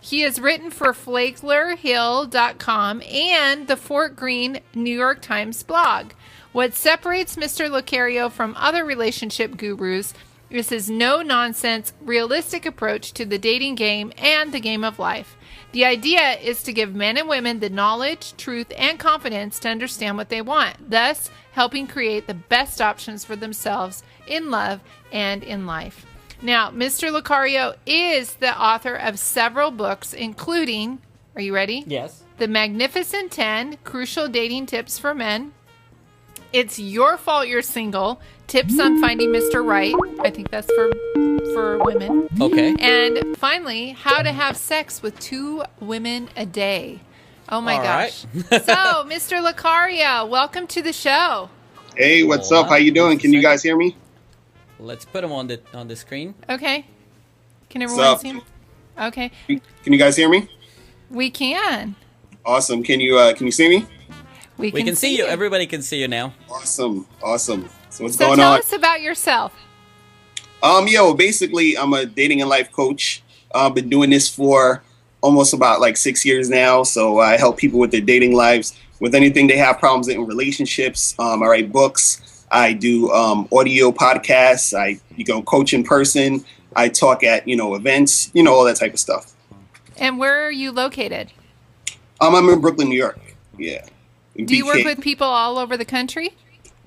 He has written for FlaklerHill.com and the Fort Greene New York Times blog. What separates Mr. Locario from other relationship gurus is his no-nonsense, realistic approach to the dating game and the game of life. The idea is to give men and women the knowledge, truth, and confidence to understand what they want, thus helping create the best options for themselves in love and in life. Now, Mr. Locario is the author of several books, including, are you ready? Yes. The Magnificent 10 Crucial Dating Tips for Men. It's Your Fault You're Single, Tips on Finding Mr. Right. I think that's for women. Okay. And finally, How to Have Sex with 2 Women a Day. Oh my gosh. Right. So, Mr. Locario, welcome to the show. Hey, what's up? How you doing? Can you guys hear me? Let's put him on the screen. Okay. Can everyone see him? Okay. Can you guys hear me? We can. Awesome. Can you see me? We can see you. Everybody can see you now. Awesome. So what's So going tell on? us about yourself. Well, basically, I'm a dating and life coach. I've been doing this for almost about like 6 years now. So I help people with their dating lives, with anything they have problems in relationships. I write books. I do audio podcasts. I coach in person. I talk at events. All that type of stuff. And where are you located? I'm in Brooklyn, New York. Yeah. Do you work with people all over the country?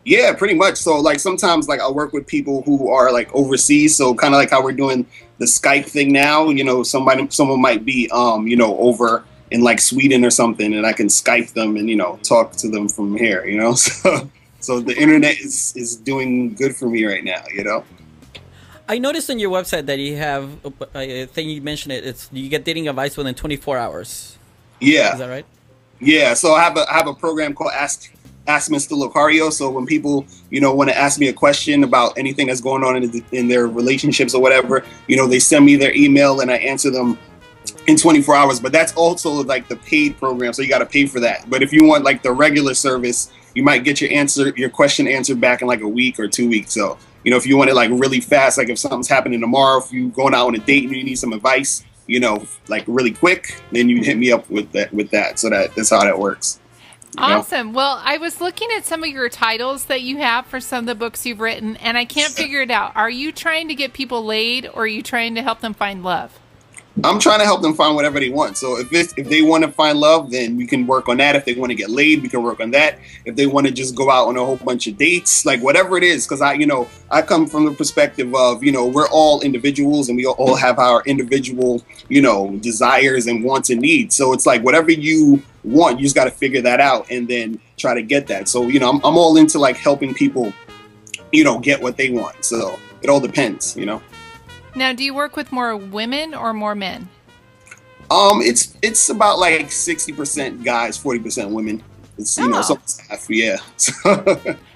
Yeah, pretty much. So like sometimes like I'll work with people who are like overseas. So kind of like how we're doing the Skype thing now. Someone might be over in like Sweden or something, and I can Skype them and talk to them from here. So the internet is doing good for me right now. I noticed on your website that you have I think you mentioned it. It's you get dating advice within 24 hours. Yeah. Is that right? Yeah. So I have a program called Ask Mr. Locario. So when people, want to ask me a question about anything that's going on in their relationships or whatever, they send me their email and I answer them in 24 hours. But that's also like the paid program. So you got to pay for that. But if you want like the regular service, you might get your question answered back in like a week or 2 weeks. So, if you want it like really fast, like if something's happening tomorrow, if you're going out on a date and you need some advice, like really quick, then you hit me up with that. So that's how that works. Awesome. Well, I was looking at some of your titles that you have for some of the books you've written, and I can't figure it out. Are you trying to get people laid, or are you trying to help them find love? I'm trying to help them find whatever they want. So if they want to find love, then we can work on that. If they want to get laid, we can work on that. If they want to just go out on a whole bunch of dates, like whatever it is, because I come from the perspective of, we're all individuals and we all have our individual, desires and wants and needs. So it's like whatever you want, you just got to figure that out and then try to get that. So, I'm all into like helping people, get what they want. So it all depends, Now, do you work with more women or more men? It's about like 60% guys, 40% women. It's so half, yeah.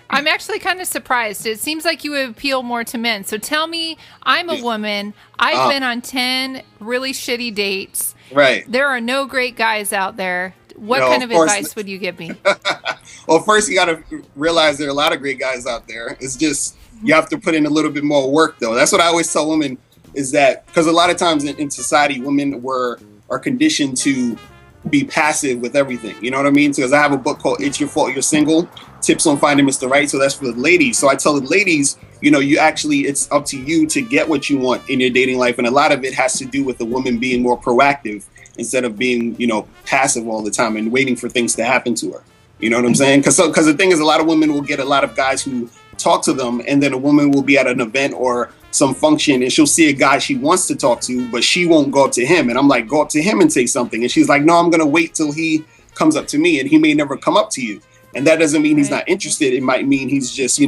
I'm actually kind of surprised. It seems like you would appeal more to men. So tell me, I'm a woman. I've been on 10 really shitty dates. Right. There are no great guys out there. What kind of advice would you give me? Well, first you got to realize there are a lot of great guys out there. It's just you have to put in a little bit more work, though. That's what I always tell women, is that because a lot of times in society, women are conditioned to be passive with everything. You know what I mean? Because I have a book called It's Your Fault You're Single, Tips on Finding Mr. Right. So that's for the ladies. So I tell the ladies, it's up to you to get what you want in your dating life. And a lot of it has to do with the woman being more proactive instead of being, passive all the time and waiting for things to happen to her. You know what I'm saying? Because the thing is, a lot of women will get a lot of guys who talk to them, and then a woman will be at an event or some function and she'll see a guy she wants to talk to, but she won't go up to him. And I'm like, go up to him and say something. And she's like, no, I'm going to wait till he comes up to me, and he may never come up to you. And that doesn't mean he's not interested. It might mean he's just,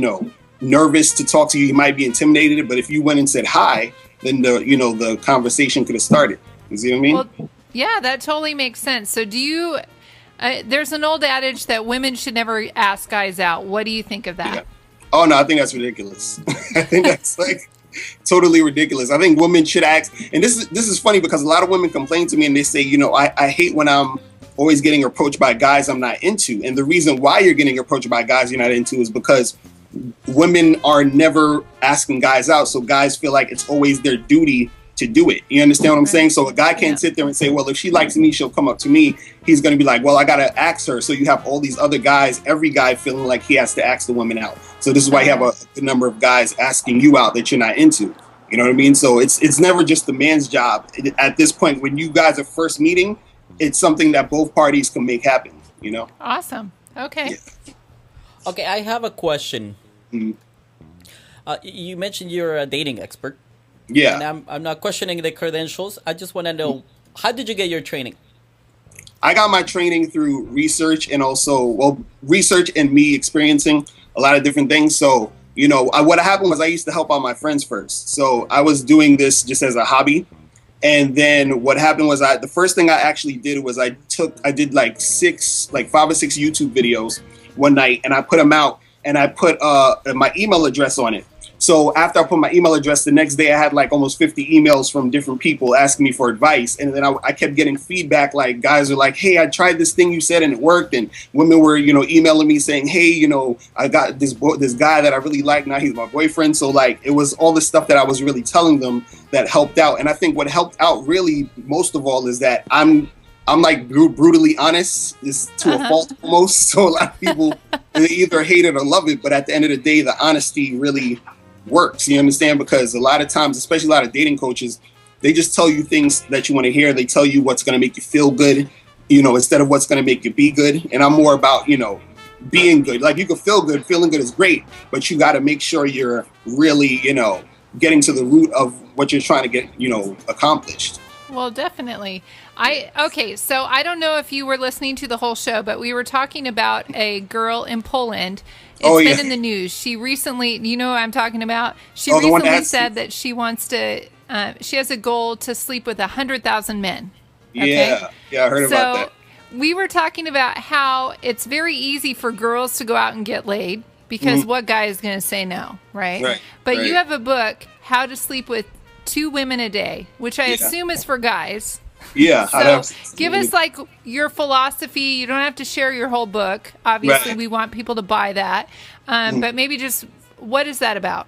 nervous to talk to you. He might be intimidated. But if you went and said hi, then the conversation could have started. You see what I mean? Well, yeah, that totally makes sense. So do you, there's an old adage that women should never ask guys out. What do you think of that? Yeah. Oh, no, I think that's ridiculous. I think that's like totally ridiculous. I think women should ask. And this is funny because a lot of women complain to me and they say, I hate when I'm always getting approached by guys I'm not into. And the reason why you're getting approached by guys you're not into is because women are never asking guys out. So guys feel like it's always their duty to do it. You understand what I'm saying? So a guy can't sit there and say, well, if she likes me, she'll come up to me. He's going to be like, well, I got to ask her. So you have all these other guys, every guy feeling like he has to ask the woman out. So this is why you have a good number of guys asking you out that you're not into. You know what I mean? So it's never just the man's job. At this point, when you guys are first meeting, it's something that both parties can make happen, you know? Awesome. Okay. Yeah. Okay, I have a question. Mhm. You mentioned you're a dating expert. Yeah. And I'm not questioning the credentials. I just want to know, how did you get your training? I got my training through research and also, well, research and me experiencing a lot of different things. So, you know, what happened was I used to help out my friends first. So I was doing this just as a hobby. And then what happened was the first thing I actually did was I did like 5 or 6 YouTube videos one night, and I put them out, and I put my email address on it. So after I put my email address, the next day I had like almost 50 emails from different people asking me for advice. And then I kept getting feedback, like guys are like, hey, I tried this thing you said and it worked. And women were, you know, emailing me saying, hey, you know, I got this guy that I really like. Now he's my boyfriend. So like it was all the stuff that I was really telling them that helped out. And I think what helped out really most of all is that I'm like brutally honest, is to a fault almost. So a lot of people, they either hate it or love it. But at the end of the day, the honesty really works. You understand? Because a lot of times, especially a lot of dating coaches, they just tell you things that you want to hear. They tell you what's going to make you feel good, you know, instead of what's going to make you be good. And I'm more about, you know, being good. Like you can feel good. Feeling good is great, but you got to make sure you're really, you know, getting to the root of what you're trying to get, you know, accomplished. Well, definitely. Okay, so I don't know if you were listening to the whole show, but we were talking about a girl in Poland. It's been in the news. She recently, you know what I'm talking about? She recently said that she wants to, she has a goal to sleep with 100,000 men. Okay? Yeah, I heard about that. We were talking about how it's very easy for girls to go out and get laid because what guy is going to say no, right? But you have a book, How to Sleep with 2 Women a Day, which I assume is for guys. Yeah. So give us like your philosophy. You don't have to share your whole book. Obviously, we want people to buy that. But maybe just what is that about?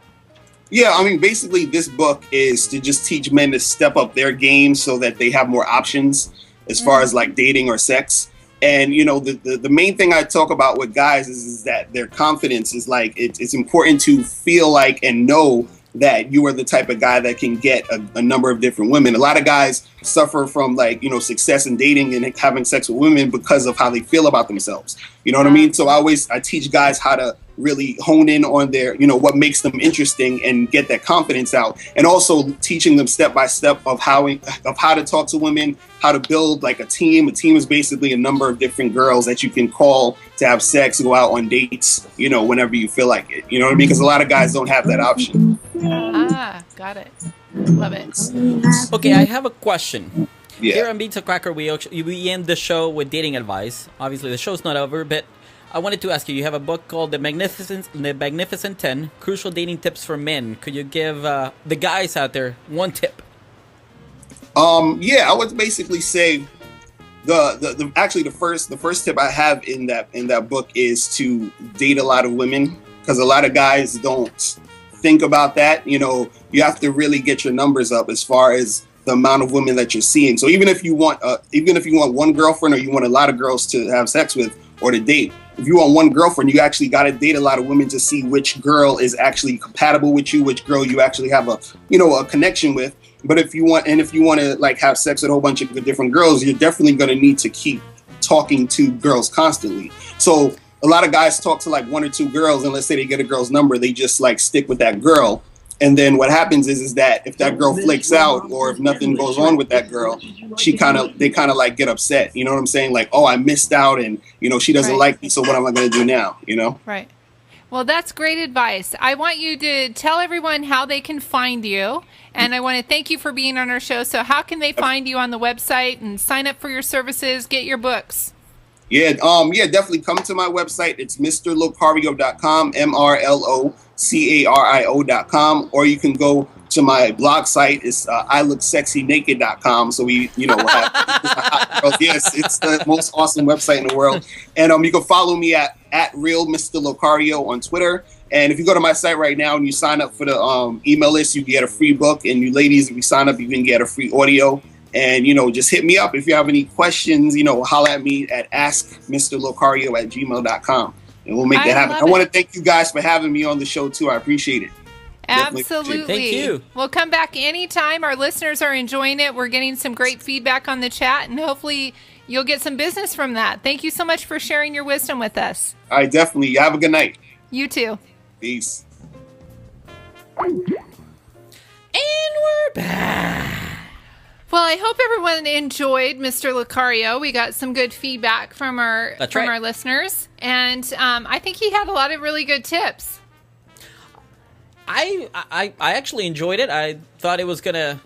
Yeah, I mean, basically, this book is to just teach men to step up their game so that they have more options as far as like dating or sex. And, you know, the main thing I talk about with guys is that their confidence is like it's important to feel like and know that you are the type of guy that can get a number of different women. A lot of guys suffer from like, you know, success in dating and having sex with women because of how they feel about themselves. You know what I mean? So I teach guys how to really hone in on their, you know, what makes them interesting and get that confidence out. And also teaching them step by step of how to talk to women, how to build like a team. A team is basically a number of different girls that you can call to have sex, go out on dates, you know, whenever you feel like it. You know what I mean? Because a lot of guys don't have that option. Got it. Love it. Okay, I have a question. Yeah. Here on Pizza Cracker, we end the show with dating advice. Obviously, the show's not over, but I wanted to ask you, you have a book called The Magnificent 10, Crucial Dating Tips for Men. Could you give the guys out there one tip? I would basically say the first tip I have in that book is to date a lot of women, because a lot of guys don't think about that. You know, you have to really get your numbers up as far as the amount of women that you're seeing. So even if you want one girlfriend or you want a lot of girls to have sex with or to date, if you want one girlfriend, you actually got to date a lot of women to see which girl is actually compatible with you, which girl you actually have a connection with. But if you want to like have sex with a whole bunch of different girls, you're definitely going to need to keep talking to girls constantly. So a lot of guys talk to like 1 or 2 girls, and let's say they get a girl's number, they just like stick with that girl. And then what happens is that if that girl flakes out or if nothing goes on with that girl, they kind of like get upset. You know what I'm saying? Like, oh, I missed out, and you know she doesn't like me. So what am I going to do now? You know? Right. Well, that's great advice. I want you to tell everyone how they can find you, and I want to thank you for being on our show. So how can they find you on the website and sign up for your services, get your books? Yeah, definitely come to my website. It's mrlocario.com, MRLOCARIO.com, or you can go to my blog site. It's ilooksexynaked.com. So we'll have yes, it's the most awesome website in the world. And you can follow me at Real Mr. Locario on Twitter. And if you go to my site right now and you sign up for the email list, you get a free book. And you ladies, if you sign up, you can get a free audio. And, just hit me up if you have any questions, holla at me at askmrlocario@gmail.com. And we'll make that happen. I want to thank you guys for having me on the show, too. I appreciate it. Absolutely. Thank you. We'll come back anytime. Our listeners are enjoying it. We're getting some great feedback on the chat, and hopefully you'll get some business from that. Thank you so much for sharing your wisdom with us. All right, definitely. You have a good night. You too. Peace. And we're back. Well, I hope everyone enjoyed Mr. Locario. We got some good feedback from our our listeners, and I think he had a lot of really good tips. I actually enjoyed it. I thought it was gonna.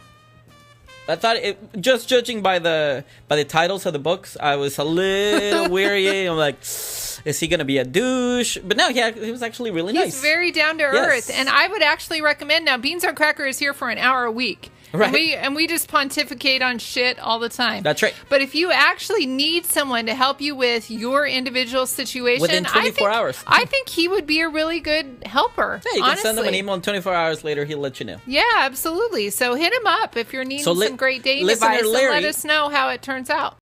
I thought it, just judging by the titles of the books, I was a little weary. I'm like, is he gonna be a douche? But no, he was actually really nice. He's very down to earth, and I would actually recommend. Now, Beans on Cracker is here for an hour a week. Right. And we just pontificate on shit all the time. That's right. But if you actually need someone to help you with your individual situation, within 24 hours, I think he would be a really good helper. Yeah, you can send him an email, and 24 hours later, he'll let you know. Yeah, absolutely. So hit him up if you're needing some great dating advice, and let us know how it turns out.